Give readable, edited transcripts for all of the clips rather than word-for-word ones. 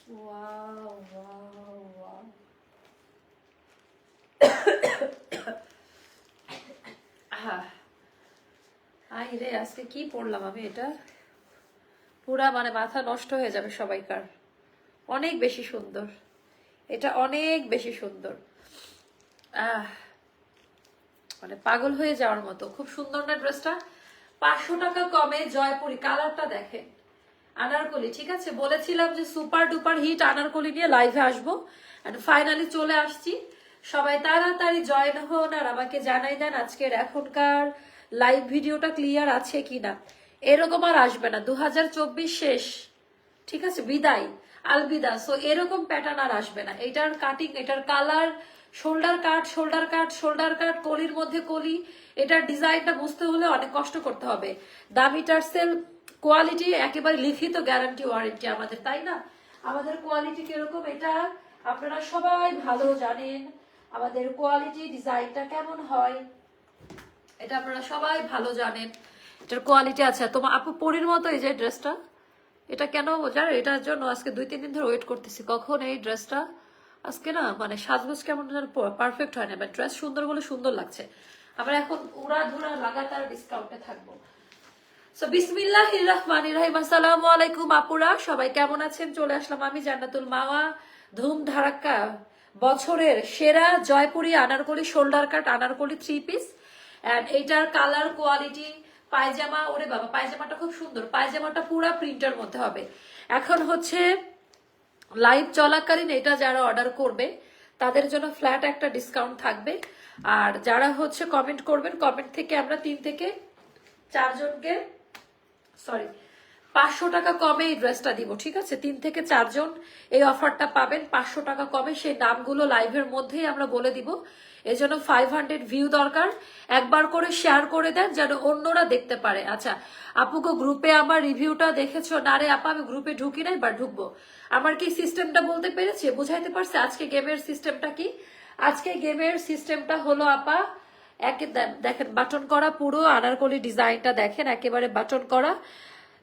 Wow wow wow. I রে, আজকে কি পড়লাম আমি, এটা পুরা মানে মাথা নষ্ট হয়ে যাবে সবাইকার। অনেক বেশি সুন্দর, এটা অনেক বেশি সুন্দর। আহ মানে পাগল হয়ে যাওয়ার মতো, খুব সুন্দর না ড্রেসটা? 500 টাকা কমে জয়পুরি, কালারটা দেখেন, আনারকলি। ঠিক আছে, বলেছিলাম যে সুপার ডুপার হিট আনারকলি নিয়ে লাইভে আসবো, এন্ড ফাইনালি চলে আসছি। সবাই তাড়াতাড়ি জয়েন হন আর আমাকে জানাই দেন আজকের এখনকার লাইভ ভিডিওটা ক্লিয়ার আছে কিনা। এরকম আর আসবে না, 2024 শেষ, ঠিক আছে, বিদায়, আলবিদা। সো এরকম প্যাটার্ন আর আসবে না। এটার কাটিং, এটার কালার, শোল্ডার কাট, শোল্ডার কাট, শোল্ডার কাট, কলির মধ্যে কলি, এটার ডিজাইনটা বুঝতে হলে অনেক কষ্ট করতে হবে। দামি টার্সেল কোয়ালিটি একেবারে লিখিত গ্যারান্টি ওয়ারেন্টি আমাদের, তাই না? আমাদের কোয়ালিটি কিরকম এটা আপনারা সবাই ভালো জানেন। আমাদের কোয়ালিটি ডিজাইনটা কেমন হয় এটা আপনারা সবাই ভালো জানেন। এটার কোয়ালিটি আছে। তোমার আপু পরির মতো এই যে ড্রেসটা, এটা কেন জানো? এটার জন্য আজকে 2-3 দিন ধরে ওয়েট করতেছি কখন এই ড্রেসটা। আজকে না মানে সাজগোজ কেমন যেন পারফেক্ট হয় না, বাট ড্রেস সুন্দর বলে সুন্দর লাগছে। আমরা এখন উড়াধুরা লাগাতার ডিসকাউন্টে থাকবো। সো বিসমিল্লাহির রহমানির রহিম। আসসালামু আলাইকুম আপুরা, সবাই কেমন আছেন? চলে আসলাম আমি জান্নাতুল মাওয়া, ধুম ধারাক্কা বছরের সেরা জয়পুরি আনারকলি শোল্ডার কাট আনারকলি 3 পিস। এন্ড এইটার কালার কোয়ালিটি, পায়জামা, ওরে বাবা পায়জামাটা খুব সুন্দর, পায়জামাটা পুরা প্রিন্টের মধ্যে হবে। এখন হচ্ছে লাইভ চলাকালীন এটা যারা অর্ডার করবে তাদের জন্য ফ্ল্যাট একটা ডিসকাউন্ট থাকবে। আর যারা হচ্ছে কমেন্ট করবেন, কমেন্ট থেকে আমরা 3 থেকে 4 জনকে, সরি 500 টাকা কমে এই ড্রেসটা দিব, ঠিক আছে? 3 থেকে 4 জন এই অফারটা পাবেন 500 টাকা কমে। সেই নামগুলো লাইভের মধ্যেই আমরা বলে দিব। এই জন্য 500 ভিউ দরকার। একবার করে শেয়ার করে দেন যেন অন্যরা দেখতে পারে। আচ্ছা আপুকে গ্রুপে আমার রিভিউটা দেখেছো? না রে আপা, আমি গ্রুপে ঢুকি নাই, বা ঢুকবো। আমার কি সিস্টেমটা বলতে পেরেছি, বুঝাইতে পারছে আজকে গেমের সিস্টেমটা কি? আজকে গেমের সিস্টেমটা হলো আপা, দেখেন বাটন করা পুরো আনারকলি ডিজাইনটা দেখেন, একেবারে বাটন করা।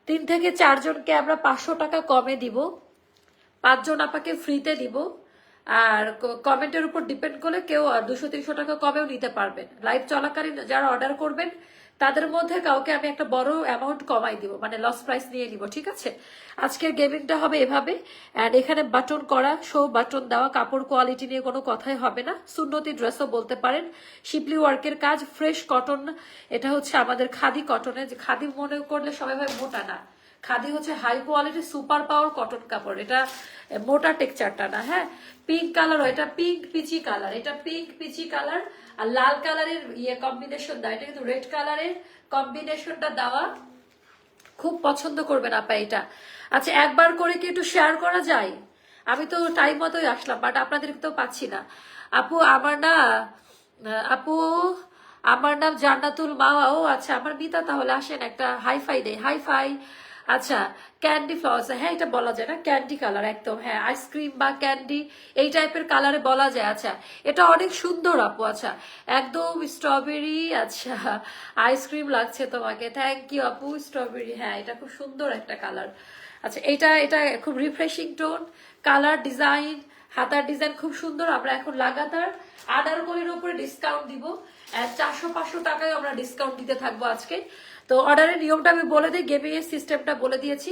3 থেকে 4 জনকে আমরা 500 টাকা কমে দিব, 5 জন আপাকে ফ্রিতে দিব। আর কমেন্টের উপর ডিপেন্ড করলে কেউ 200-300 টাকা কমেও নিতে পারবেন। লাইভ চলাকালীন যারা অর্ডার করবেন তাদের মধ্যে কাউকে আমি একটা বড় অ্যামাউন্ট কমাই দিব, মানে লস প্রাইস নিয়ে নিব, ঠিক আছে? আজকের গেমিংটা হবে এভাবে। এন্ড এখানে বাটন করা, শো বাটন দেওয়া, কাপড় কোয়ালিটি নিয়ে কোনো কথাই হবে না। সুন্নতি ড্রেসও বলতে পারেন, শিপলি ওয়ার্কের কাজ, ফ্রেশ কটন। এটা হচ্ছে আমাদের খাদি কটনের, যে খাদি মনে করলে সবাই ভাবে মোটা, না, খাদি হচ্ছে high quality super power cotton কাপড়। এটা মোটা টেক্সচারটা না। হ্যাঁ, পিঙ্ক কালার, এটা পিঙ্ক পিচি কালার, এটা পিঙ্ক পিচি কালার। আর লাল কালারের ইয়ে কম্বিনেশন দেওয়া, এটা কিন্তু রেড কালারের কম্বিনেশনটা দেওয়া। খুব পছন্দ করবেন আপা এটা। আচ্ছা একবার করে কি একটু শেয়ার করা যায়? আমি তো টাইম মতোই আসলাম, বাট আপনাদের তো পাচ্ছি না। আপু আমার না, আপু আমার নাম জান্নাতুল মাওয়া। ও আচ্ছা, আমার মিতা, তাহলে আসেন একটা হাইফাই দেয়, হাইফাই। আচ্ছা ক্যান্ডি ফ্লাওয়ার্স, হ্যাঁ এটা বলা যায় না, ক্যান্ডি কালার একদম, হ্যাঁ আইসক্রিম বা ক্যান্ডি এই টাইপের কালারে বলা যায়। আচ্ছা এটা অনেক সুন্দর আপু। আচ্ছা একদম স্ট্রবেরি, আচ্ছা আইসক্রিম লাগছে তোমাকে, থ্যাংক ইউ আপু। স্ট্রবেরি, হ্যাঁ এটা খুব সুন্দর একটা কালার। আচ্ছা এটা এটা খুব রিফ্রেশিং টোন, কালার, ডিজাইন, হাতার ডিজাইন খুব সুন্দর। আমরা এখন লাগাতার আনারকলির উপরে ডিসকাউন্ট দিব। 400-500 টাকায় আমরা ডিসকাউন্ট দিতে থাকবো আজকে। তো অর্ডারের নিয়মটা আমি বলে দিই, গেমিং এর সিস্টেমটা বলে দিয়েছি।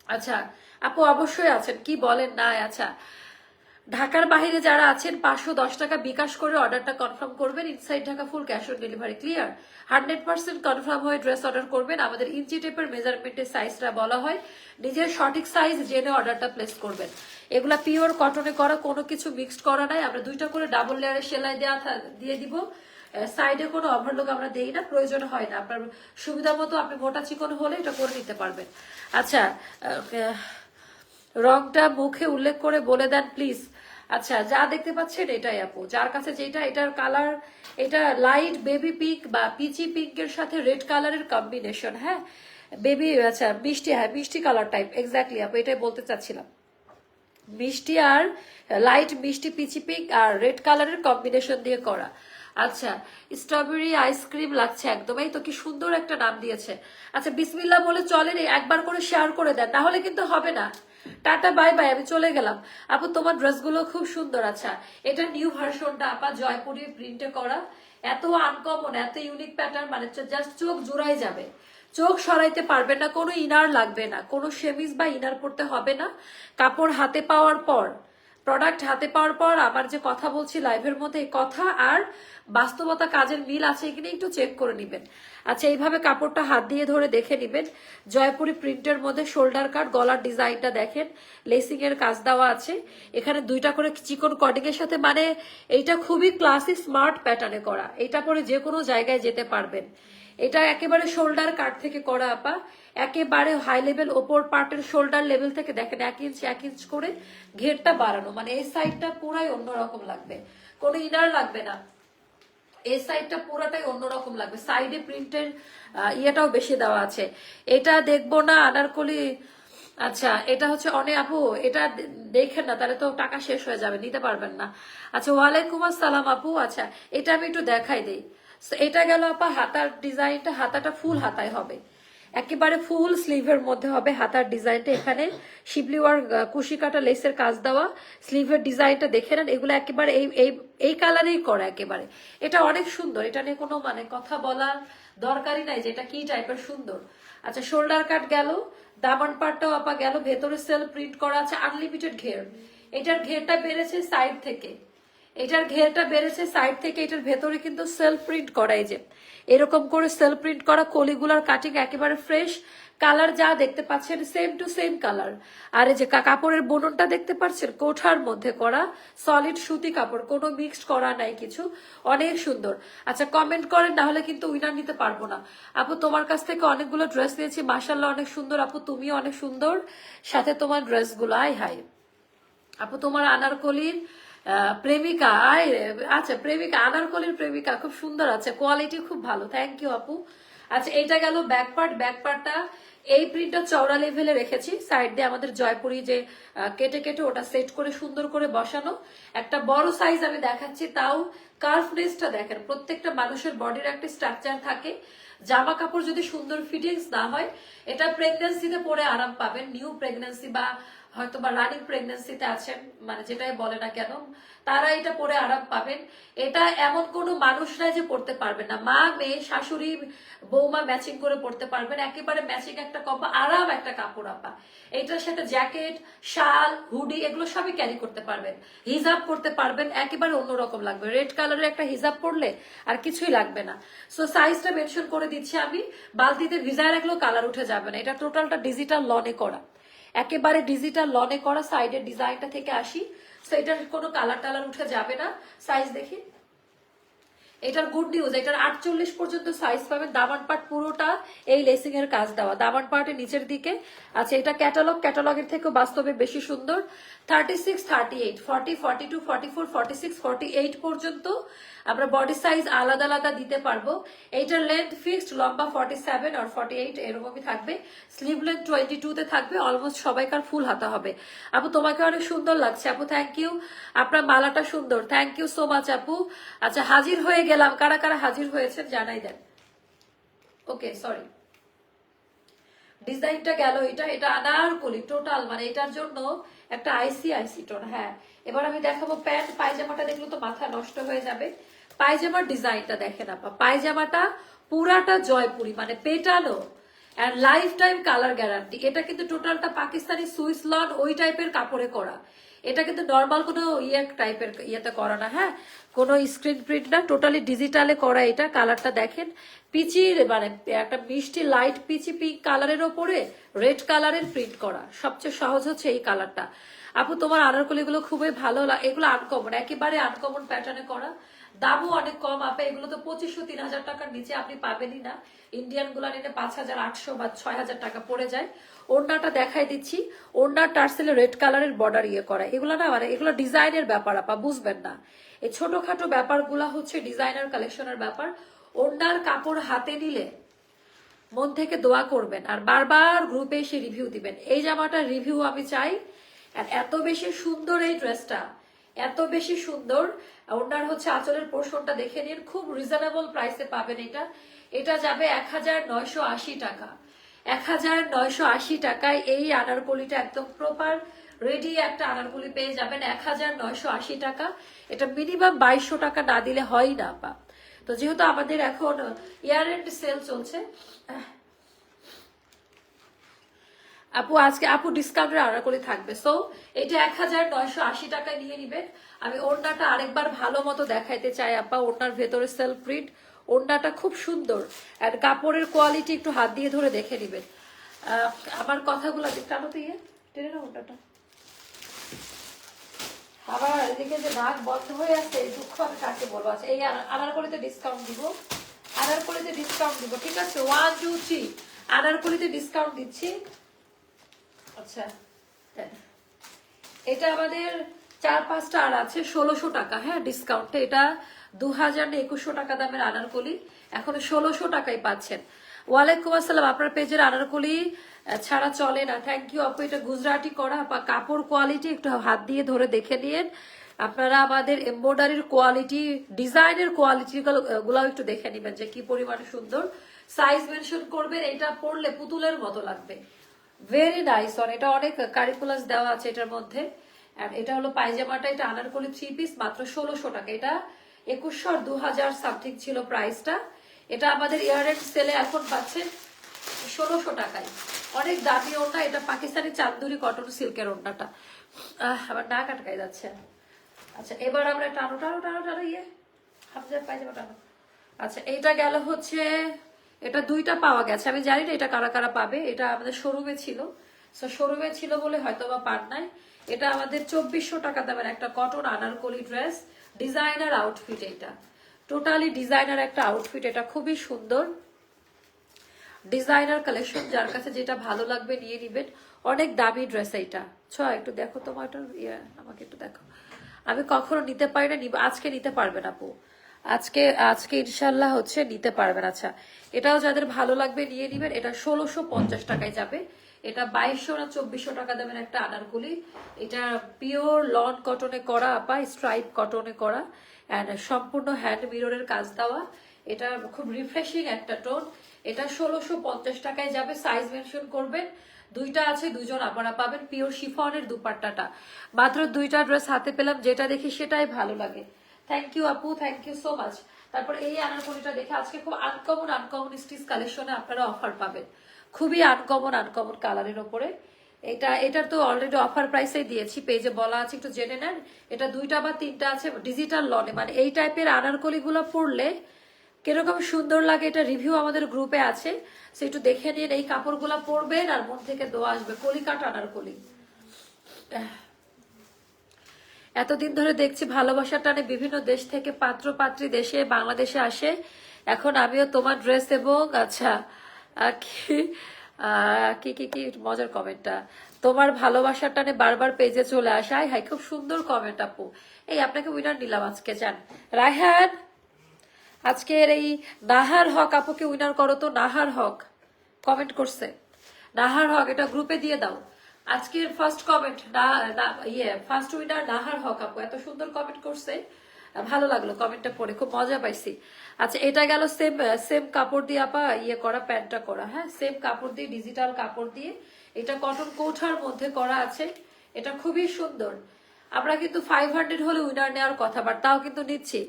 আচ্ছা আপু অবশ্যই আছেন, কি বলেন না? আচ্ছা ঢাকার বাইরে যারা আছেন 510 টাকা বিকাশ করে অর্ডারটা কনফার্ম করবেন। Inside Dhaka full cash on delivery, clear? 100% confirm হয়ে ড্রেস অর্ডার করবেন। আমাদের ইঞ্চি টেপের মেজারমেন্টের সাইজটা বলা হয়, নিজের সঠিক সাইজ জেনে অর্ডারটা প্লেস করবেন। এগুলা পিওর কটনে করা, কোনো কিছু মিক্সড করা নাই। আমরা 2টা করে ডাবল লেয়ারের সেলাই দিয়ে দিব। সাইডে কোনো ওভারলুক আমরা দেই না, প্রয়োজন হয় না। আপনার সুবিধা মতো আপনি মোটা চিকন হলে এটা করে নিতে পারবেন। আচ্ছা রংটা মুখে উল্লেখ করে বলে দেন প্লিজ। আচ্ছা যা দেখতে পাচ্ছেন এটাই আপু, যার কাছে যেটা, এটার কালার, এটা লাইট বেবি পিঙ্ক বা পিচি পিঙ্কের সাথে রেড কালারের কম্বিনেশন। হ্যাঁ বেবি, আচ্ছা মিষ্টি, হ্যাঁ মিষ্টি কালার টাইপ, এক্স্যাক্টলি আপু এটাই বলতে চাচ্ছিলাম। মিষ্টি আর লাইট মিষ্টি পিচি পিঙ্ক আর রেড কালারের কম্বিনেশন দিয়ে করা। আচ্ছা, স্ট্রবেরি আইসক্রিম লাগছে একদম, এই তো কি সুন্দর একটা নাম দিয়েছে। আচ্ছা বিসমিল্লাহ বলে চলেন, একবার করে শেয়ার করে দেন, তাহলে কিন্তু হবে না। টাটা বাই বাই, আমি চলে গেলাম। আপু তোমার ড্রেসগুলো খুব সুন্দর। আচ্ছা, এটা নিউ ভার্সনটা আপা, জয়পুরি প্রিন্টে করা, এত আনকমন, এত ইউনিক প্যাটার্ন, মানে জাস্ট চোখ জুড়াই যাবে, চোখ সরাইতে পারবে না, কোনো ইনার লাগবে না, কোনো সেমিজ বা ইনার পড়তে হবে না। কাপড় হাতে পাওয়ার পর, প্রোডাক্ট হাতে পাওয়ার পর আবার যে কথা বলছি লাইভের মধ্যে, এই কথা আর বাস্তবতা কাজের মিল আছে কিনা একটু চেক করে নিবেন। আচ্ছা, এইভাবে কাপড়টা হাত দিয়ে ধরে দেখে নিবেন। জয়পুরি প্রিন্টের মধ্যে শোল্ডার কাট, গলার ডিজাইনটা দেখেন, লেসিং এর কাজ দেওয়া আছে, এখানে 2টা করে চিকন কর্ডিং এর সাথে, মানে এইটা খুবই ক্লাসি স্মার্ট প্যাটার্নে করা, এটা পরে যে কোনো জায়গায় যেতে পারবেন। এটা একেবারে শোল্ডার কাট থেকে করা আপা, একেবারে হাই লেভেল, ওপর পার্টের শোল্ডার লেভেল থেকে দেখেন 1 ইঞ্চ করে ঘেরটা বাড়ানো, মানে এই সাইডটা পুরাই অন্যরকম লাগবে, কোনো ইনার লাগবে না, এই সাইডটা পুরাটাই অন্যরকম লাগবে। সাইডে প্রিন্টের ইয়েটাও বেশি দেওয়া আছে। এটা দেখবো না আনারকলি। আচ্ছা, এটা হচ্ছে অনেক আপু, এটা দেখেন না, তাহলে তো টাকা শেষ হয়ে যাবে, নিতে পারবেন না। আচ্ছা, ওয়ালাইকুম আসসালাম আপু। আচ্ছা, এটা আমি একটু দেখাই দিই। এটা গেল আপা হাতার ডিজাইনটা, হাতাটা ফুল হাতায় হবে, একেবারে ফুল স্লিভের মধ্যে হবে হাতার ডিজাইনটা, এখানে শিবলি ওয়ার্ক কুশি কাটা লেসের কাজ দেওয়া, স্লিভের ডিজাইনটা দেখে নেন, এগুলো একেবারে এই এই এই কালারেই করা একেবারে। এটা অনেক সুন্দর, এটা নিয়ে কোনো মানে কথা বলার দরকারই নাই যে এটা কি টাইপের সুন্দর। আচ্ছা, শোল্ডার কাট গেল, দামান পাটটাও আপা গেল, ভেতরে সেল প্রিন্ট করা আছে, আনলিমিটেড ঘের, এটার ঘেরটা বেড়েছে সাইড থেকে, এটার ঘেরটা বেড়েছে সাইড থেকে, এটার ভেতরে কিন্তু সেলফ প্রিন্ট করা, এই যে এরকম করে সেলফ প্রিন্ট করা, কলিগুলার কাটিং একেবারে ফ্রেশ, কালার যা দেখতে পাচ্ছেন সেম টু সেম কালার। আর এই যে কাপড়ের বুননটা দেখতে পাচ্ছেন, কোঠার মধ্যে করা, সলিড সুতি কাপড়, কোনো মিক্সড করা নাই কিছু, অনেক সুন্দর। আচ্ছা, কমেন্ট করেন, না হলে কিন্তু উইনার নিতে পারবো না। আপু তোমার কাছ থেকে অনেকগুলো ড্রেস নিয়েছি, মাশাআল্লাহ অনেক সুন্দর আপু, তুমিও অনেক সুন্দর, সাথে তোমার ড্রেসগুলো, আই হাই আপু, তোমার আনারকলির প্রেমিকা, আয় আচ্ছা, প্রেমিকা, আনারকলির প্রেমিকা খুব সুন্দর আছে, কোয়ালিটি খুব ভালো, থ্যাংক ইউ আপু। আচ্ছা, এইটা গেল ব্যাক পার্ট, ব্যাক পার্টটা এই প্রিন্টটা চওড়া লেভেলে রেখেছি, সাইড দিয়ে আমাদের জয়পুরি যে কেটে কেটে ওটা সেট করে সুন্দর করে বসানো, একটা বড় সাইজ আমি দেখাচ্ছি, তাও কার্ভনেসটা দেখেন, প্রত্যেকটা মানুষের বডির একটা স্ট্রাকচার থাকে, জামা কাপড় যদি সুন্দর ফিটিংস না হয়, এটা প্রেগন্যান্সিতে পরে আরাম পাবেন, নিউ প্রেগন্যান্সি বা হয়তো বা রানিং প্রেগন্যান্সিতে আছেন, মানে যেটাই বলে না কেন, তারা এটা পরে আরাম পাবেন। এটা এমন কোনো মানুষ নাই যে পড়তে পারবে না, মা মেয়ে শাশুড়ি বৌমা ম্যাচিং করে পড়তে পারবেন, একেবারে ম্যাচিং একটা কম্বো, আরাম একটা কাপড় আপা। এইটার সাথে জ্যাকেট, শাল, হুডি এগুলো সবই ক্যারি করতে পারবেন, হিজাব করতে পারবেন, একেবারে অন্যরকম লাগবে, রেড কালারের একটা হিজাব পরলে আর কিছুই লাগবে না। সো সাইজটা মেনশন করে দিচ্ছি আমি, বালতিতে ভিজায় রাখলেও কালার উঠে যাবে না, এটা টোটালটা ডিজিটাল লনে করা, একেবারে ডিজিটাল লনে করা, সাইডের ডিজাইনটা থেকে আসি, সো এটার কোনো কালার টালার উঠে যাবে না। সাইজ দেখি, এটার গুড নিউজ, এটার 48 পর্যন্ত সাইজ পাবেন, দামান পার্ট পুরোটা এই লেসিং এর কাজ দেওয়া, দামান পার্টের নিচের দিকে। আচ্ছা, এটা ক্যাটালগের থেকেও বাস্তবে বেশি সুন্দর, 36, 38, 40, 42, 44, 46, 48 পর্যন্ত আমরা বডি সাইজ আলাদা আলাদা দিতে পারবো। এইটার লেন্থ ফিক্সড, লম্বা 47 আর 48 এরকমই থাকবে, স্লিভ লেন্থ 22 তে থাকবে, অলমোস্ট সবাইকার ফুল হাতা হবে। আপু তোমাকে অনেক সুন্দর লাগছে আপু, থ্যাংক ইউ, আপনার মালাটা সুন্দর, থ্যাংক ইউ সো মাচ আপু। আচ্ছা, হাজির হয়ে গেলাম, কারা কারা হাজির হয়েছেন জানাই দেন। ওকে, সরি, ডিজাইনটা গেল, এটা আনারকলি টোটাল, মানে এটার জন্য একটা আইসি টোন। হ্যাঁ, এবার আমি দেখাবো প্যান্ট, পায়জামাটা দেখলে তো মাথা নষ্ট হয়ে যাবে। পায়জামার ডিজাইনটা দেখেন আপা, পায়জামাটা পুরাটা জয়পুরি, মানে পেটানো, আর লাইফ টাইম কালার গ্যারান্টি। এটা কিন্তু টোটালটা পাকিস্তানি সুইস লন ওই টাইপের কাপড়ে করা, এটা কিন্তু নর্মাল কোনো টাইপের ইয়েতে করা না, হ্যাঁ, কোনো স্ক্রিন প্রিন্ট না, টোটালি ডিজিটালে করা। এটা কালারটা দেখেন, পিচির মানে একটা মিষ্টি লাইট পিচি পিঙ্ক কালারের ওপরে রেড কালারের প্রিন্ট করা, সবচেয়ে সহজ হচ্ছে এই কালারটা। আপু তোমার আনারকলি গুলো খুবই ভালো, এগুলো আনকমন, একেবারে আনকমন প্যাটার্নে করা, দামও অনেক কম আপা, এগুলো তো 2500-3000 টাকার নিচে আপনি পাবেনই না, ইন্ডিয়ান গুলা নিলে 5800 বা 6000 টাকা পড়ে যায়। ওড়নাটা দেখাই দিচ্ছি, ওড়নার টার্সেলে রেড কালারের বর্ডার ইয়ে করা, এগুলো না মানে এগুলো ডিজাইনের ব্যাপার আপা, বুঝবেন না, এই ছোটখাটো ব্যাপারগুলা হচ্ছে ডিজাইনার কালেকশনের ব্যাপার। ওড়নার কাপড় হাতে নিলে মন থেকে দোয়া করবেন আর বারবার গ্রুপে এসে রিভিউ দিবেন, এই জামাটার রিভিউ আমি চাই। আর এত বেশি সুন্দর এই ড্রেসটা, এত বেশি সুন্দর। ওনার হচ্ছে আঁচলের পোর্শনটা দেখে নিন, খুব রিজনেবল প্রাইসে পাবেন এটা। এটা যাবে 1980 টাকা। 1980 টাকায় এই আনারকলিটা একদম প্রপার রেডি একটা আনারকলি পেয়ে যাবেন 1980 টাকা। এটা মিনিমাম 2200 টাকা না দিলে হয় না আপা। তো যেহেতু আমাদের এখন ইয়ার এন্ড সেল চলছে, আপু আজকে আপু ডিসকাউন্টের আনারকলি থাকবে, সো এটা 1980 টাকায় নিয়ে নিবেন। আমি ওড়নাটা আরেকবার ভালো মতো দেখাইতে চাই আপা। ওড়নার ভেতরে সেলফ প্রিন্ট, ওড়নাটা খুব সুন্দর। আর কাপড়ের কোয়ালিটি একটু হাত দিয়ে ধরে দেখে নিবেন। আমার কথাগুলো টানো তো ইয়ে টেনে না ওড়নাটা। আবার এদিকে যে নাক বন্ধ হয়ে আছে, এই দুঃখ আমি কাকে বলবো। আচ্ছা এই আনারকলিতে ডিসকাউন্ট দিব, আনারকলিতে ডিসকাউন্ট দিব, ঠিক আছে 1 2 3 আনারকলিতে ডিসকাউন্ট দিচ্ছি। আচ্ছা এটা আমাদের 4-5টা আর আছে 1600 টাকা, হ্যাঁ ডিসকাউন্টে। এটা 2100 টাকা দামের আনারকলি এখন 1600 টাকায় পাচ্ছেন। ওয়ালাইকুম আসসালাম। আপনার পেজের আনারকলি ছাড়া চলে না। থ্যাংক ইউ আপু। এটা গুজরাটি করা বা কাপড় কোয়ালিটি একটু হাত দিয়ে ধরে দেখে নিন আপনারা। আমাদের এমব্রয়ডারির কোয়ালিটি, ডিজাইনের কোয়ালিটি গুলো একটু দেখে নিবেন যে কি পরিমাণে সুন্দর। সাইজ মেনশন করবেন, এটা পরলে পুতুলের মতো লাগবে। Very nice on. এটা অনেক কারিকুলাস দেওয়া আছে এটার মধ্যে। এটা হলো পায়জামাটা, এটা আনারকলি 3 পিস, মাত্র 1600 টাকা। এটা 2100 2000 সামথিং ছিল প্রাইসটা। এটা আমাদের ইয়ার এন্ড সেলে এখন পাচ্ছেন 1600 টাকায়। অনেক দামি ওড়না, এটা পাকিস্তানি চান্দুরি কটন সিল্কের ওড়নাটা। আবার না কাটকাই যাচ্ছে। আচ্ছা এবার আমরা টানো টানো টানো টানো ইয়ে হাফজার পায়জামা টানো। আচ্ছা এইটা গেল হচ্ছে, এটা 2টা পাওয়া গেছে, আমি জানি না এটা কারা কারা পাবে। এটা আমাদের শোরুমে ছিল, সো শোরুমে ছিল বলে হয়তো বা পান নাই। এটা আমাদের 2400 টাকা দামের একটা cotton Anarkali dress, designer outfit. এটা টোটালি ডিজাইনার একটা আউটফিট, এটা খুবই সুন্দর ডিজাইনার কালেকশন। যার কাছে যেটা ভালো লাগবে নিয়ে নিবেন। অনেক দামি ড্রেস এইটা। একটু দেখো তোমার ইয়ে, আমাকে একটু দেখো। আমি কখনো নিতে পারি না, আজকে নিতে পারবেন আপু। আজকে আজকে ইনশাল্লাহ হচ্ছে নিতে পারবেন। আচ্ছা এটাও যাদের ভালো লাগবে নিয়ে নিবেন। এটা 1650 টাকায় যাবে। এটা 2200 না 2400 টাকা দামের একটা আনারকলি। এটা পিওর লন কটনে করা আপা, স্ট্রাইপ কটনে করা, অ্যান্ড সম্পূর্ণ হ্যান্ড মিররের কাজ দেওয়া। এটা খুব রিফ্রেশিং একটা টোন। এটা 1650 টাকায় যাবে। সাইজ মেনশন করবেন। 2টা আছে, 2জন আপনারা পাবেন। পিওর শিফনের দুপাট্টাটা। মাত্র 2টা ড্রেস হাতে পেলাম, যেটা দেখি সেটাই ভালো লাগে। থ্যাংক ইউ আপু, থ্যাংক ইউ সো মাচ। তারপর এই আনারকলিটা দেখে আজকে খুব আনকমন স্টিচ কালেকশনে আপনারা অফার পাবেন। খুবই আনকমন কালারের ওপরে। এটার তো অলরেডি অফার প্রাইসেই দিয়েছি, পেজে বলা আছে, একটু জেনে নেন। এটা 2টা বা 3টা আছে ডিজিটাল লনে, মানে এই টাইপের আনারকলি গুলো পরলে কিরকম সুন্দর লাগে, এটা রিভিউ আমাদের গ্রুপে আছে, সে একটু দেখে নিন। এই কাপড়গুলা পরবেন আর মন থেকে দোয়া আসবে। কলিকাট আনারকলি। এতদিন ধরে দেখছি ভালোবাসার টানে বিভিন্ন দেশ থেকে পাত্র পাত্রী দেশে বাংলাদেশে আসে। এখন আমিও তোমার ড্রেস এবং আচ্ছা কি কি কি মজার কমেন্টটা, তোমার ভালোবাসার টানে বারবার পেজে চলে আসে। হাই খুব সুন্দর কমেন্ট আপু। এই আপনাকে উইনার নিলাম আজকে, জান রায়হান। আজকের এই নাহার হক আপুকে উইনার করো তো। নাহার হক কমেন্ট করছে, নাহার হক, এটা গ্রুপে দিয়ে দাও। আজকের first comment first winner Nahar Haque আপু, এত সুন্দর কমেন্ট করছে, ভালো লাগলো কমেন্টটা পড়ে, খুব মজা পাইছি। আচ্ছা এটা গেল সেম সেম কাপড় দিয়ে আপা করা, প্যান্টটা করা, হ্যাঁ সেম কাপড় দিয়ে, ডিজিটাল কাপড় দিয়ে। এটা কটন কোঠার মধ্যে করা আছে। এটা খুবই সুন্দর। আমরা কিন্তু 500 হলে উইনার নেওয়ার কথা, বাট তাও কিন্তু নিচ্ছি।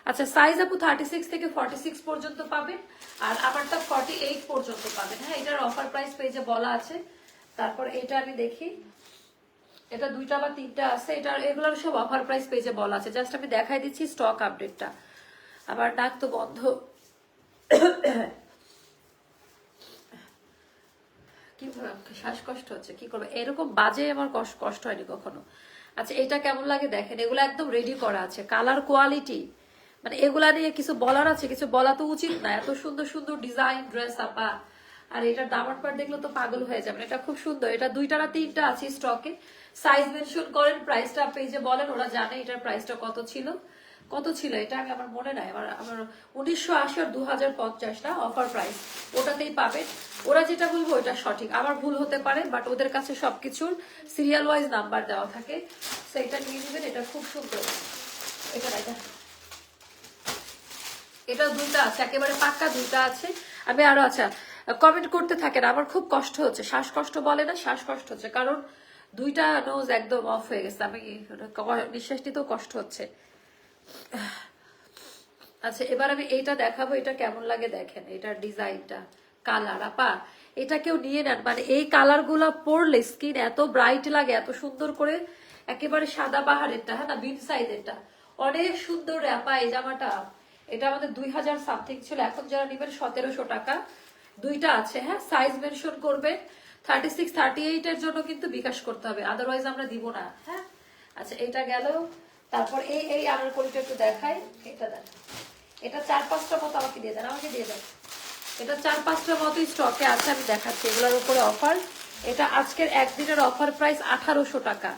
আচ্ছা সাইজ আপু 36 থেকে 46 পর্যন্ত পাবেন, আর আমারটা 48 পর্যন্ত পাবেন। হ্যাঁ এটার অফার প্রাইস পেজে বলা আছে। তারপর এটা আমি দেখি, এটা 2টা বা 3টা আছে। এগুলোর সব অফার প্রাইস পেজে বলা আছে। জাস্ট আমি দেখাই দিচ্ছি স্টক আপডেটটা। আমার নাক তো বন্ধ, কি শ্বাসকষ্ট হচ্ছে, কি করবো, এরকম বাজে আমার কষ্ট হয়নি কখনো। আচ্ছা এটা কেমন লাগে দেখেন, এগুলো একদম রেডি করা আছে, কালার কোয়ালিটি, মানে এগুলা নিয়ে কিছু বলার আছে, কিছু বলা তো উচিত না। এত সুন্দর সুন্দর ডিজাইন ড্রেস আপা। আর এটার দামার পার দেখলে তো পাগল হয়ে যাবেন। এটা খুব সুন্দর। এটা 2টা না 3টা আছে স্টকে। সাইজ মেনশন করেন, প্রাইসটা পেজে বলেন, ওরা জানে এটার প্রাইসটা কত ছিল এটা আমি আমার মনে নাই। আমার 1980 আর 2050 না অফার প্রাইস, ওটাতেই পাবেন। ওরা যেটা বলবো ওটা সঠিক, আমার ভুল হতে পারে, বাট ওদের কাছে সবকিছুর সিরিয়াল ওয়াইজ নাম্বার দেওয়া থাকে। সো এটা নিয়ে নেবেন, এটা খুব সুন্দর। এটা দেখা, এটা দুইটা আছে, একেবারে পাক্কা দুইটা আছে। আমি আরো, আচ্ছা কমেন্ট করতে থাকেন, আমার খুব কষ্ট হচ্ছে, শ্বাসকষ্ট বলে না, শ্বাসকষ্ট হচ্ছে, কারণ দুইটা নোজ একদম অফ হয়ে গেছে, আমি নিঃশ্বাস নিতেও কষ্ট হচ্ছে। আচ্ছা এবার আমি এইটা দেখাবো, এটা কেমন লাগে দেখেন, এটার ডিজাইনটা, কালার আপা এটা কেউ নিয়ে নেন, মানে এই কালার গুলা পরলে স্কিন এত ব্রাইট লাগে, এত সুন্দর করে, একেবারে সাদা বাহারেরটা, হ্যাঁ না বিন সাইজেরটা অনেক সুন্দর রে আপা। এই জামাটা এটা আমাদের 2000 সামথিং ছিল, এখন যারা নিবেন 1700 টাকা। দুইটা আছে, হ্যাঁ সাইজ মেনশন করবে, 36 38 এর জন্য কিন্তু বিকাশ করতে হবে, আদারওয়াইজ আমরা দিব না, হ্যাঁ। আচ্ছা এটা গেল, তারপর এই এই আনারকলিটা একটু দেখাই, এটা দেখ, এটা 4-5টা মতো আমাকে দিয়ে দেন, আমাকে দিয়ে দেন। এটা 4-5টা মতো স্টকে আছে, আমি দেখাচ্ছি এগুলোর উপরে অফার। এটা আজকের একদিনের অফার প্রাইস 1800 টাকা।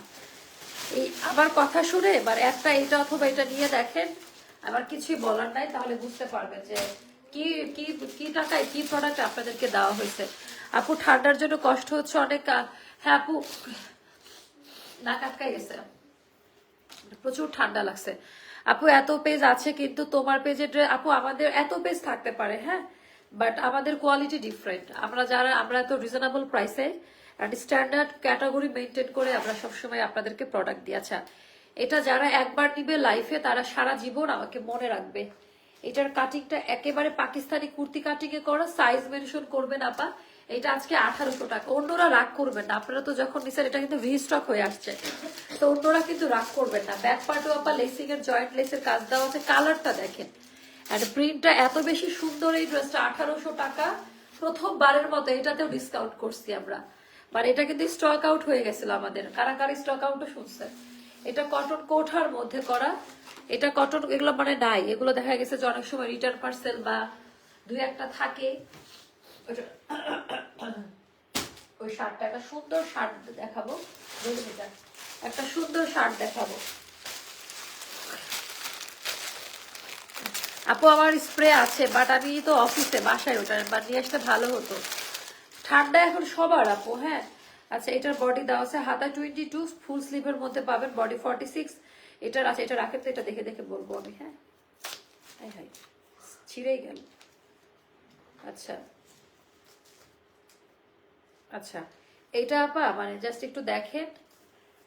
এই আবার কথা শুনে এবার একটা এটা অথবা এটা নিয়ে দেখেন, আমার কিছুই বলার নাই, তাহলে বুঝতে পারবেন যে কি কি কি টাকায় কি প্রোডাক্ট আপনাদেরকে দেওয়া হয়েছে। আপু ঠান্ডার জন্য কষ্ট হচ্ছে অনেক, হ্যাঁ আপু নাক আটকাই গেছে, প্রচুর ঠান্ডা লাগছে। আপু এত পেজ আছে কিন্তু তোমার পেজের, আপু আমাদের এত পেজ থাকতে পারে, হ্যাঁ, বাট আমাদের কোয়ালিটি ডিফারেন্ট, আমরা তো রিজনেবল প্রাইসে অ্যান্ড স্ট্যান্ডার্ড ক্যাটাগরি মেনটেন করে আমরা সবসময় আপনাদেরকে প্রোডাক্ট দিই। আচ্ছা এটা যারা একবার নিবে লাইফে তারা সারা জীবন আমাকে মনে রাখবে। এটার কাটিংটা একেবারে পাকিস্তানি কুর্তি কাটিং এ করা, সাইজ মেনশন করবেন আপা। এটা আজকে 1800 টাকা, অন্যরা রাগ করবেন না, আপনারা তো যখন নিছেন এটা কিন্তু রিস্টক হয়ে আসছে, তো অন্যরা কিন্তু রাগ করবেন না। ব্যাক পার্টও আপা লেসিং এর জয়েন্ট লেসের কাজ দেওয়া আছে, কালারটা দেখেন এন্ড প্রিন্টটা এত বেশি সুন্দর। এই ড্রেসটা 1800 টাকা, প্রথমবারের মতো এটাতেও ডিসকাউন্ট করছি আমরা, মানে এটা কিন্তু স্টক আউট হয়ে গেছিল আমাদের, কারা কারা স্টক আউটও শুনছে। এটা কটন কোঠার মধ্যে করা, এটা কটন, এগুলো মানে নাই, এগুলো দেখা গেছে যে অনেক সময় রিটার্ন পার্সেল বা দুই একটা থাকে। ওই শার্টটা, একটা সুন্দর শার্ট দেখাবো, একটা সুন্দর শার্ট দেখাবো। আপু আমার স্প্রে আছে, বাট আমি তো অফিসে, বাসায় ওটা বা নিয়ে আসলে ভালো হতো, ঠান্ডা এখন সবার আপু, হ্যাঁ। আচ্ছা এটার বডি দেওয়া আছে হাতা 22, ফুল স্লিভের মধ্যে পাবেন, বডি 46। এটার আছে, এটা রাখেন তো, এটা দেখে দেখে বলবো আমি, হ্যাঁ। হাই হাই ছিঁড়েই গেল। আচ্ছা আচ্ছা এটা আপা মানে জাস্ট একটু দেখেন,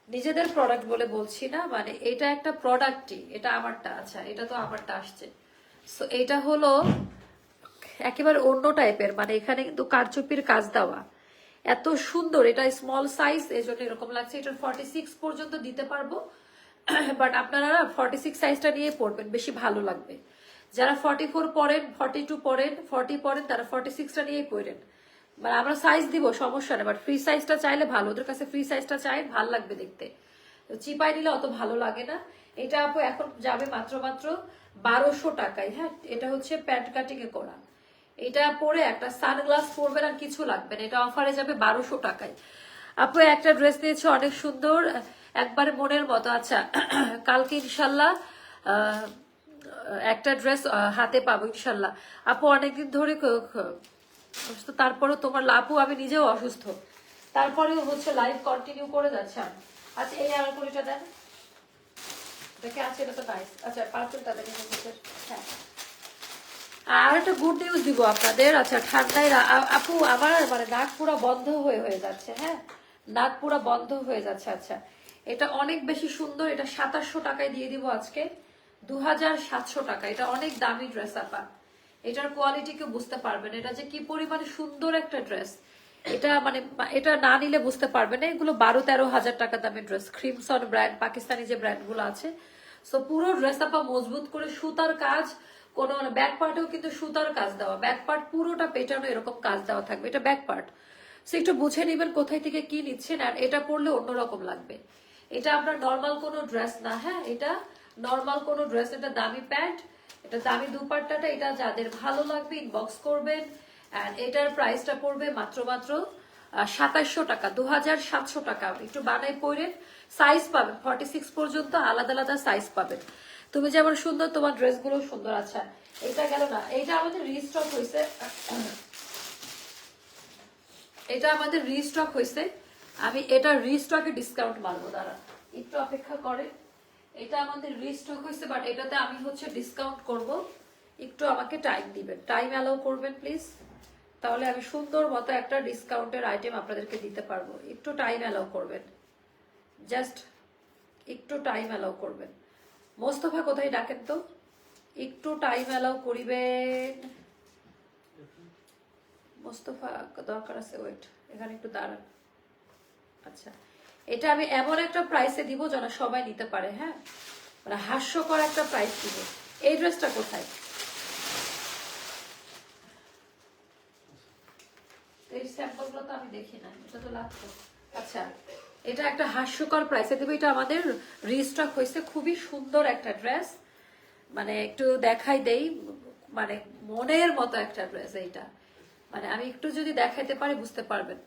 নিজেদের প্রোডাক্ট বলে বলছি না, মানে এটা একটা প্রোডাক্টই, এটা আমারটা, আচ্ছা এটা তো আমারটা আসছে। সো এটা হলো একেবারে অন্য টাইপের, মানে এখানে কিন্তু কারচুপির কাজ দেওয়া, এত সুন্দর। এটা স্মল সাইজ, এই জন্য এরকম লাগছে। এটার 46 পর্যন্ত দিতে পারবো, বাট আপনারা 46 সাইজটা নিয়ে পড়বেন, বেশি ভালো লাগবে। যারা 44 পরেন, 42 পরেন, 40 পরেন, তারা 46টা নিয়েই পড়েন, মানে আমরা সাইজ দিব সমস্যা নেই, বাট ফ্রি সাইজটা চাইলে ভালো, ওদের কাছে ফ্রি সাইজটা চাই, ভালো লাগবে দেখতে, চিপাই নিলে অত ভালো লাগে না। এটা আপু এখন যাবে মাত্র মাত্র 1200 টাকায়, হ্যাঁ। এটা হচ্ছে প্যান্ট কাটিং এ করা, এটা পরে একটা সানগ্লাস পরবেন আর কিছু লাগবে না, এটা অফারে যাবে 1200 টাকায়। আপু একটা ড্রেস দিয়েছে অনেক সুন্দর, একবারে মনের মতো। আচ্ছা কালকে ইনশাল্লাহ একটা ড্রেস হাতে পাবো ইনশাল্লাহ। আপু অনেকদিন ধরে অসুস্থ, তারপরে তোমার আপু আমি নিজেও অসুস্থ, তারপরেও হচ্ছে লাইভ কন্টিনিউ করে যাচ্ছে আমি। আচ্ছা এই আনারকলিটা দেন, দেখে আছে, এটা তো নাইস। আচ্ছা পার্পলটা দেখেন, হ্যাঁ। আর একটা গুড নিউজ দিব আপনাদের। আচ্ছা ঠান্ডায় আপু আমার মানে নাক পুরো বন্ধ হয়ে হয়ে যাচ্ছে, হ্যাঁ, নাক পুরো বন্ধ হয়ে যাচ্ছে। আচ্ছা এটা অনেক বেশি সুন্দর, এটা 2700 টাকায় দিয়ে দিব আজকে, 2700 টাকা। এটা অনেক দামি ড্রেস আপা, এটার কোয়ালিটি কেউ বুঝতে পারবেন, এটা যে কি পরিমাণে সুন্দর একটা ড্রেস, এটা মানে এটা না নিলে বুঝতে পারবে না। এগুলো 12-13 হাজার টাকা দামের ড্রেস, ক্রিমসন ব্র্যান্ড, পাকিস্তানি যে ব্র্যান্ড গুলো আছে। সো পুরো ড্রেস আপা মজবুত করে সুতার কাজ, কোন ব্যাক পার্টেও কিন্তু সুতার কাজ দেওয়া, ব্যাক পার্ট পুরোটা পেটানো এরকম কাজ দেওয়া থাকবে, এটা ব্যাক পার্ট। সো একটু বুঝে নিবেন কোথায় থেকে কি নিচ্ছেন, আর এটা পরলে অন্যরকম লাগবে। এটা আপনার নর্মাল কোনো ড্রেস না, হ্যাঁ, এটা নর্মাল কোনো ড্রেস, এটা দামি প্যান্ট, এটা দামি দুপাট্টাটা, এটা যাদের ভালো লাগবে ইনবক্স করবেন। এন্ড এটার প্রাইসটা পড়বে মাত্র মাত্র 2700 টাকা, 2700 টাকা। একটু বানাই পরেন, সাইজ পাবেন 46 পর্যন্ত, আলাদা আলাদা সাইজ পাবেন। তুমি যেমন সুন্দর তোমার ড্রেসগুলো সুন্দর। আচ্ছা এটা গেল না, এটা আমাদের রিস্টক হয়েছে, এটা আমাদের রিস্টক হয়েছে, আমি এটা রিস্টকে ডিসকাউন্ট মারবো, দাঁড়া একটু অপেক্ষা করেন। এটা আমাদের রিস্টক হয়েছে, বাট এটাতে আমি হচ্ছে ডিসকাউন্ট করব, একটু আমাকে টাইম দিবেন, টাইম অ্যালাউ করবেন প্লিজ, তাহলে আমি সুন্দর মতো একটা ডিসকাউন্টের আইটেম আপনাদেরকে দিতে পারবো। একটু টাইম অ্যালাউ করবেন, জাস্ট একটু টাইম অ্যালাউ করবেন। মোস্তফা কোথায় ডাকেন তো, একটু টাইম অ্যালাউ করিবেন। মোস্তফা দরকার আছে, ওয়েট, এখানে একটু দাঁড়ান। আচ্ছা, এটা আমি এমন একটা প্রাইসে দিব যেন সবাই নিতে পারে, হ্যাঁ, মানে হাস্যকর একটা প্রাইস দিব। এই ড্রেসটা কোথায়, এই স্যাম্পলগুলো তো আমি দেখি না, এটা তো লাগতো। আচ্ছা, এটা একটা হাস্যকর প্রাইসে দেবো, এটা আমাদের রিস্টক হয়েছে, খুবই সুন্দর একটা ড্রেস, মানে একটু দেখাই দেই, মানে মনের মতো একটা ড্রেস এইটা, মানে আমি একটু যদি দেখাইতে পারি বুঝতে পারবেন।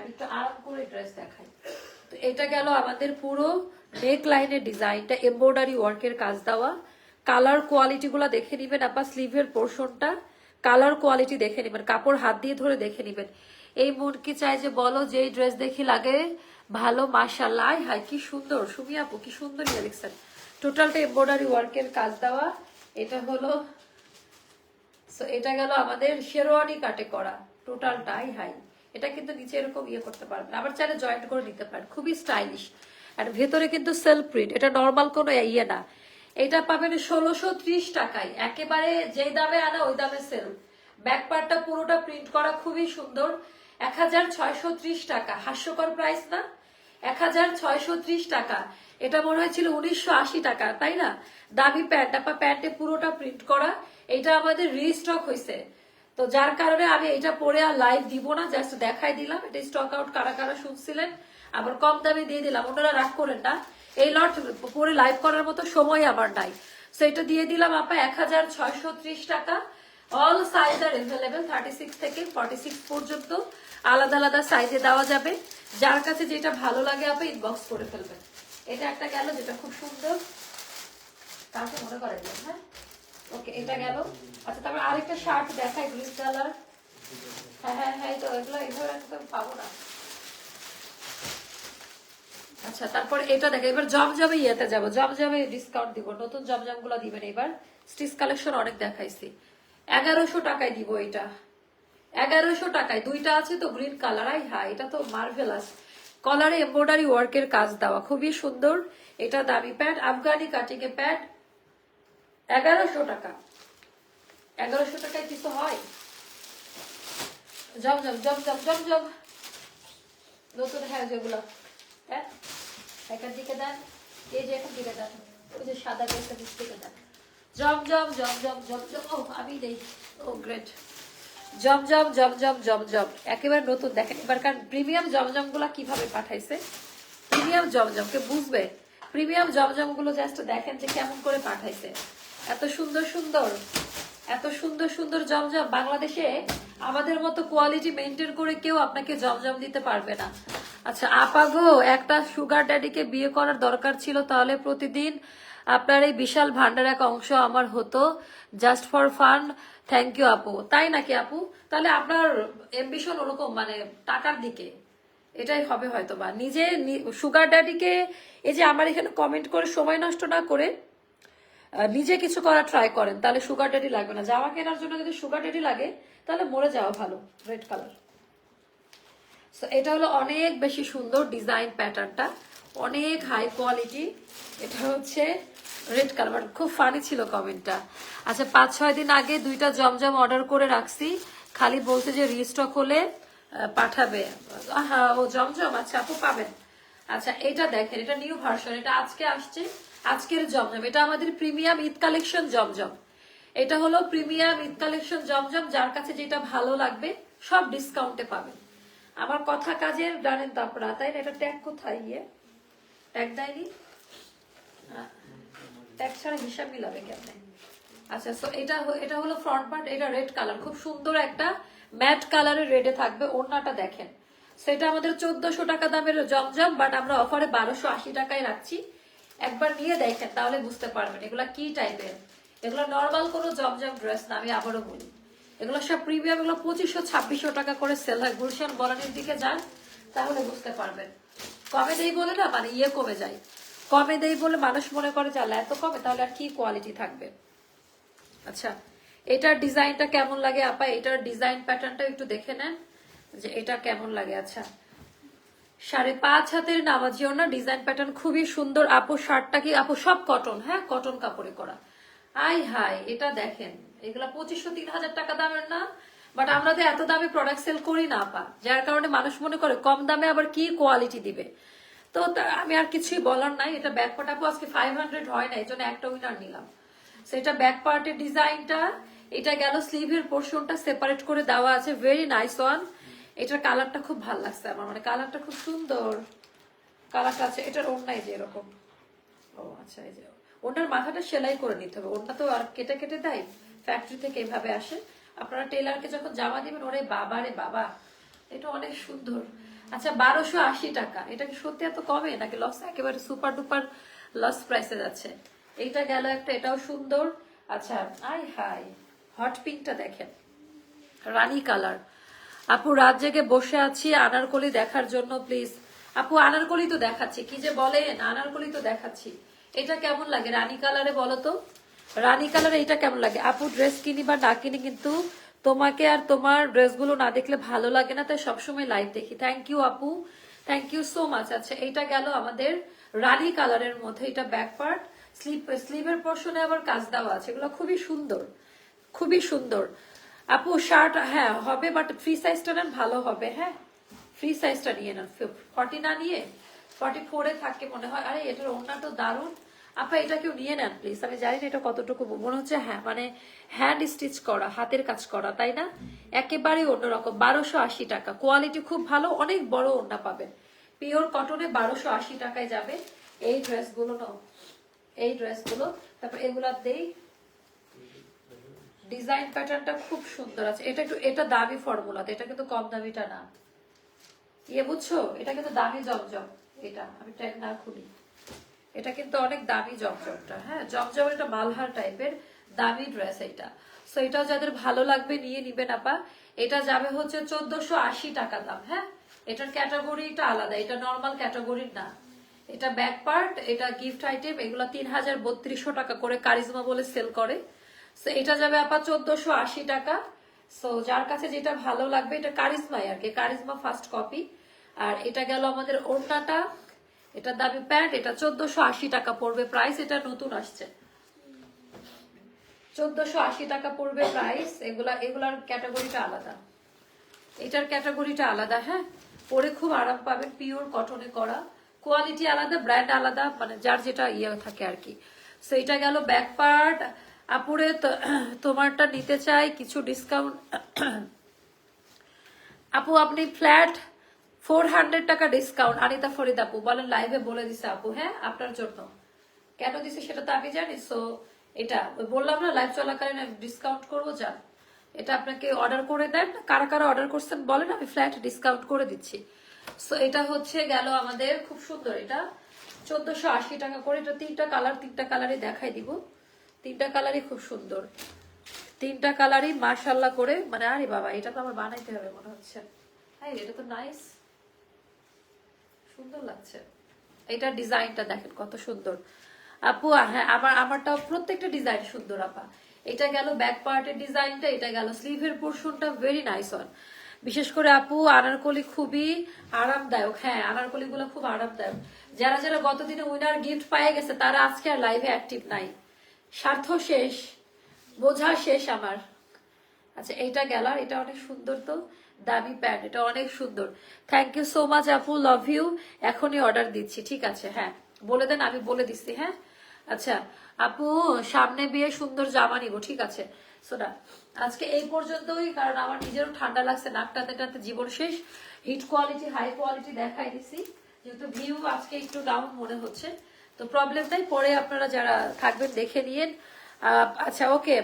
একটু আরাম করে ড্রেস দেখাই। তো এটা গেল আমাদের পুরো নেক লাইনের ডিজাইনটা, এমব্রয়ডারি ওয়ার্কের কাজ দেওয়া। কালার কোয়ালিটি গুলা দেখে নিবেন, আপনার স্লিভের পোর্শনটা কালার কোয়ালিটি দেখে নিবেন, কাপড় হাত দিয়ে ধরে দেখে নিবেন। এই মন কি চাই যে বলো, যেই ড্রেস দেখি লাগে ভালো, মাশাআল্লাহ, হাই কি সুন্দর, সুমি আপু কি সুন্দর ইয়ে লিখছেন। টোটালটা এমব্রয়ডারি ওয়ার্কের কাজ দেওয়া। এটা হলো, সো এটা গেল আমাদের শেরওয়ানি কাটে করা টোটালটাই হাই। এটা কিন্তু নিচে এরকম ইয়ে করতে পারবেন, আবার চাইলে জয়েন্ট করে নিতে পারেন, খুবই স্টাইলিশ। আর ভেতরে কিন্তু সেলফ প্রিন্ট, এটা নর্মাল কোনো ইয়ে না। এটা পাবেন 1630 টাকায়, একেবারে যেই দামে আনা ওই দামে সেল। ব্যাক পার্টটা পুরোটা প্রিন্ট করা, খুবই সুন্দর। 1630 টাকা, হাস্যকর প্রাইস না? 1630 টাকা। এটা মনে হয়েছিল 1980 টাকা, তাই না? দামি প্যান্ট, আপনার প্যান্টে পুরোটা প্রিন্ট করা। এটা আমাদের রিস্টক হয়েছে, তো যার কারণে আমি এটা পরে আর লাইভ দিব না, জাস্ট দেখাই দিলাম। এটা স্টক আউট কারা কারা শুনছিলেন, আবার কম দামে দিয়ে দিলাম, ওনারা রাগ করেন না। এই লট পরে লাইভ করার মতো সময় আমার নাই, সো এটা দিয়ে দিলাম আপা 1630 টাকা। অল সাইজ আর এভেলেবেল, 36 থেকে 46 পর্যন্ত আলাদা আলাদা সাইজে দেওয়া যাবে। যার কাছে যেটা ভালো লাগে আপা ইনবক্স করে ফেলবেন। এটা একটা গেল যেটা খুব সুন্দর, কাকে মনে করেন, হ্যাঁ ওকে, এটা গেল। আচ্ছা, তারপর আরেকটা শার্ট দেখাই, গ্রিন কালার। হ্যাঁ হ্যাঁ হ্যাঁ, তো এগুলো এভাবে একদম পাবো না। আচ্ছা, তারপর এটা দেখে, এবার জমজমে ইয়েতে যাবো, জমজমে ডিসকাউন্ট দিব, নতুন জমজম গুলো দিবেন এবার। স্টিচ কালেকশন অনেক দেখাইছি, 1100 টাকায় দিব এটা, 1100 টাকায়। দুইটা আছে তো গ্রিন কালার, আই হ্যাঁ, এটা তো মার্ভেলাস। কলারে এমব্রয়ডারি ওয়ার্কের কাজ দেওয়া, খুবই সুন্দর। এটা দামি প্যান্ট, আফগানি কাটিং এ প্যান্ট, 1100 টাকা। 1100 টাকায় কিছু হয়? জমজম জমজম জমজম নতুন, হ্যাঁ যেগুলো, হ্যাঁ এখান থেকে দেন, এই যে এখান থেকে দেন, ওই যে সাদা ড্রেসটা নিচ থেকে দেন। জমজম জমজম জমজম, ও আমি দেই, ও গ্রেট। জমজম জমজম জমজম একেবারে নতুন, দেখেন এবার, কারণ প্রিমিয়াম জমজম গুলা কিভাবে পাঠাইছে, প্রিমিয়াম জমজম কে বুঝবে, প্রিমিয়াম জমজম গুলো জাস্ট দেখেন যে কেমন করে পাঠাইছে। এত সুন্দর সুন্দর, এত সুন্দর সুন্দর জমজম বাংলাদেশে আমাদের মতো কোয়ালিটি মেনটেন করে কেউ আপনাকে জমজম দিতে পারবে না। আচ্ছা আপাগো, একটা সুগার ড্যাডিকে বিয়ে করার দরকার ছিল, তাহলে প্রতিদিন আপনার এই বিশাল ভান্ডার এক অংশ আমার হতো, just for fun. Thank you আপু। তাই নাকি আপু? তাহলে আপনার এমবিশন ওরকম, মানে টাকার দিকে, এটাই হবে হয়তো বা। নিজে সুগার ড্যাডিকে, এই যে আমার এখানে কমেন্ট করে সময় নষ্ট না করে নিজে কিছু করার ট্রাই করেন, তাহলে সুগার ড্যাডি লাগবে না। জামা কেনার জন্য যদি সুগার ড্যাডি লাগে তাহলে মরে যাওয়া ভালো। রেড কালার, সো এটা হলো অনেক বেশি সুন্দর ডিজাইন, প্যাটার্নটা অনেক হাই কোয়ালিটি। এটা হচ্ছে রেড কালার, খুব ফানি ছিল কমেন্টটা। আচ্ছা, 5-6 দিন আগে দুইটা জমজম অর্ডার করে রাখছি, খালি বলছে যে রিস্টক হলে পাঠাবে। হ্যাঁ, ও জমজম, আচ্ছা আপু পাবেন। আচ্ছা, এটা দেখেন, এটা নিউ ভার্সন, এটা আজকে আসছে, আজকের জমজম। এটা আমাদের প্রিমিয়াম ঈদ কালেকশন জমজম, এটা হলো প্রিমিয়াম ঈদ কালেকশন জমজম। যার কাছে যেটা ভালো লাগবে সব ডিসকাউন্টে পাবেন। আমার কথা কাজের জানেন তো আপনারা, তাই না? এটা ট্যাগ কোথায়, ইয়ে ট্যাগ দেয়নি, ট্যাগ ছাড়া হিসাব মিলাবে কেমনে? আচ্ছা, সো এটা হলো ফ্রন্ট পার্ট, এটা রেড কালার, খুব সুন্দর একটা ম্যাট কালারের রেডে থাকবে। ওড়নাটা দেখেন, সেটা আমাদের 1400 টাকা দামের জমজম, বাট আমরা অফারে 1280 টাকায় রাখছি। একবার নিয়ে দেখেন তাহলে বুঝতে পারবেন এগুলা কি টাইপের। এগুলো নর্মাল কোনো জমজম ড্রেস না, আমি আবারও বলি, এগুলো সব প্রিমিয়াম। এগুলো 2500-2600 টাকা করে সেল হয়। গুলশান বনানীর দিকে যান তাহলে বুঝতে পারবেন। কমে দেই বলে না মানে ইয়ে কমে যায়, কমে দেই বলে মানুষ মনে করে যে আল্লাহ এত কমে, তাহলে আর কি কোয়ালিটি থাকবে। আচ্ছা এটার ডিজাইনটা কেমন লাগে আপা, এটার ডিজাইন প্যাটার্নটা একটু দেখে নেন যে এটা কেমন লাগে। আচ্ছা 5.5 হাতের নামাজি ওড়না, ডিজাইন প্যাটার্ন খুবই সুন্দর আপু। শার্টটা কি আপু সব কটন, হ্যাঁ কটন কাপড়ে করা। আই হাই এটা দেখেন, এগুলা 2500-3000 টাকা দামের না, বাট আমরা তো এত দামে প্রোডাক্ট সেল করি না আপা, যার কারণে মানুষ মনে করে কম দামে আবার কি কোয়ালিটি দিবে। তো আমি আর কিছুই বলার নাই। এটা ব্যাক পার্ট আপু আজকে 500 হয় না, এই জন্য একটা উইনার নিলাম। সেটা ব্যাক পার্টের ডিজাইনটা, এটা গেল স্লিভের পোর্শনটা সেপারেট করে দেওয়া আছে, ভেরি নাইস ওয়ান। এটার কালারটা খুব ভালো লাগছে আমার, মানে কালারটা খুব সুন্দর কালারটা আছে। এটার ওড়নাই যে এরকম, ও আচ্ছা এই যে ওনার মাথাটা সেলাই করে নিতে হবে, ওটা তো আর কেটে কেটে দেয়, ফ্যাক্টরি থেকে এইভাবে আসে। আপনারা টেলারকে যখন জামা দিবেন ওরে বাবা রে বাবা, এটা অনেক সুন্দর। আচ্ছা 1280 টাকা, এটা কি সত্যি এত কমে নাকি লস? একেবারে সুপার ডুপার লস প্রাইসে যাচ্ছে। এইটা গেল একটা, এটাও সুন্দর। আচ্ছা আই হাই হট পিঙ্কটা দেখেন, রানী কালার। আপু রাত জেগে বসে আছি আনারকলি দেখার জন্য প্লিজ। আপু আনারকলি তো দেখাচ্ছি, কি যে বলেন, আনারকলি তো দেখাচ্ছি। এটা কেমন লাগে রানী কালারে বলো তো, রানী কালারে এটা কেমন লাগে? আপু ড্রেস কিনি বা না কিনি কিন্তু তোমাকে আর তোমার ড্রেসগুলো না দেখলে ভালো লাগে না, তাই সবসময় লাইভ দেখি। থ্যাংক ইউ আপু, থ্যাংক ইউ সো মাচ। আচ্ছা এটা গেল আমাদের রানী কালারের মধ্যে, এটা ব্যাক পার্ট, স্লিভের পোর্শনে আবার কাজ দেওয়া আছে, এগুলো খুবই সুন্দর, খুবই সুন্দর। আপু শার্ট হ্যাঁ হবে, বাট ফ্রি সাইজটা নেন ভালো হবে। হ্যাঁ ফ্রি সাইজটা নিয়ে নেন, 40 না নিয়ে 44-এ থাকে মনে হয়। আরে এটার ওড়নাটা দারুণ আপা, এটা কেউ নিয়ে নেন প্লিজ। আমি জানি না এটা কতটুকু, মনে হচ্ছে হ্যাঁ মানে হ্যান্ড স্টিচ করা, হাতের কাজ করা, তাই না? একেবারে অন্যরকম। 1280 টাকা, কোয়ালিটি খুব ভালো, অনেক বড় ওড়না পাবেন, পিওর কটনে 1280 টাকায় যাবে এই ড্রেসগুলো। নাও এই ড্রেসগুলো, তারপর এগুলা দেই। ডিজাইন প্যাটার্নটা খুব সুন্দর আছে। এটা একটু, এটা দামি ফর্মুলাতে, এটা কিন্তু কম দামিটা না, ইয়ে বুঝছো, এটা কিন্তু দামি জমজম। এটা আমি ট্যাগ না খুলি, এটা কিন্তু অনেক দামি জমজমটা, হ্যাঁ জমজম, এটা মালহার টাইপের দামি ড্রেস এটা। সো এটাও যাদের ভালো লাগবে নিয়ে নিবেন আপা। এটা যাবে হচ্ছে 1480 টাকা দাম। হ্যাঁ এটার ক্যাটাগরিটা আলাদা, এটা নর্মাল ক্যাটাগরির না। এটা ব্যাক পার্ট, এটা গিফট আইটেম, এগুলো 3300 টাকা করে কারিজমা বলে সেল করে। সো এটা যাবে আপা 1480 টাকা। সো যার কাছে যেটা ভালো লাগবে, এটা কারিজমাই আর কি, কারিজমা ফার্স্ট কপি। আর এটা গেল আমাদের ওড়নাটা, এটা দামি প্যান্ট, এটা 1480 টাকা পড়বে প্রাইস, এটা নতুন আসছে, 1480 টাকা পড়বে প্রাইস। এগুলার ক্যাটাগরিটা আলাদা, এটার ক্যাটাগরিটা আলাদা। হ্যাঁ পরে খুব আরাম পাবেন, পিওর কটনে করা, কোয়ালিটি আলাদা, ব্র্যান্ড আলাদা, মানে যার যেটা ইয়ে থাকে আর কি। সো এটা গেল ব্যাক পার্ট। আপুরে তোমারটা নিতে চাই, কিছু ডিসকাউন্ট। আপু আপনি ফ্ল্যাট 400 টাকা ডিসকাউন্ট। আনিতা ফরিদ আপু বলেন লাইভে বলে দিছে আপু, হ্যাঁ আপনার জন্য। কেন দিছে সেটা তো আমি জানি। সো এটা বললাম না লাইভ চলাকালীন ডিসকাউন্ট করবো, যান এটা আপনাকে অর্ডার করে দেন, কারা কারা অর্ডার করছেন বলেন, আমি ফ্ল্যাট ডিসকাউন্ট করে দিচ্ছি। সো এটা হচ্ছে গেল আমাদের, খুব সুন্দর, এটা 1480 টাকা করে। এটা 3টা কালার, 3টা কালারই দেখাই দিব, 3টা কালারই খুব সুন্দর, 3টা কালারই মাশাল্লাহ করে। মানে আরে বাবা এটা তো আমার বানাইতে হবে মনে হচ্ছে। হ্যাঁ এটা তো নাইস, সুন্দর লাগছে। এটা ডিজাইনটা দেখেন কত সুন্দর আপু। হ্যাঁ আমারটাও প্রত্যেকটা ডিজাইন সুন্দর আপা। এটা গেল ব্যাক পার্টের ডিজাইনটা, এটা গেল স্লিভের পোর্শনটা, ভেরি নাইস ওয়ান। বিশেষ করে আপু আনারকলি খুবই আরামদায়ক। হ্যাঁ আনারকলি গুলো খুব আরামদায়ক। যারা যারা গতদিনে উইনার গিফট পায়ে গেছে তারা আজকে আর লাইভে অ্যাক্টিভ নাই, স্বার্থ শেষ, বোঝা শেষ আমার। আচ্ছা এইটা গেল, এটা অনেক সুন্দর তো, দামি প্যান্ট, এটা অনেক সুন্দর। থ্যাংক ইউ সো মাচ আপু, লাভ ইউ। এখনই অর্ডার দিচ্ছি, ঠিক আছে? হ্যাঁ বলে দেন, আমি বলে দিচ্ছি। হ্যাঁ আচ্ছা আপু সামনে বিয়ে সুন্দর জামা নিব, ঠিক আছে? সোনা আজকে এই পর্যন্তই, কারণ আমার নিজেরও ঠান্ডা লাগছে, নাকটাতে টাতে জীবন শেষ। হিট কোয়ালিটি হাই কোয়ালিটি দেখাই দিছি, যেহেতু ভিউ আজকে একটু ডাউন মনে হচ্ছে, তো প্রবলেম নাই, পরে আপনারা যারা থাকবেন দেখে নিয়েন। আচ্ছা ওকে,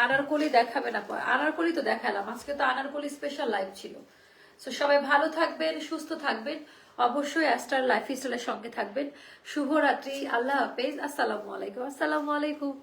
আনারকলি দেখাবেন আপু? আনারকলি তো দেখালাম, আজকে তো আনারকলি স্পেশাল লাইভ ছিল। সো সবাই ভালো থাকবেন, সুস্থ থাকবেন, অবশ্যই অ্যাস্টার লাইফস্টাইলের সঙ্গে থাকবেন। শুভরাত্রি, আল্লাহ হাফেজ, আসসালামু আলাইকুম। আসসালামু আলাইকুম।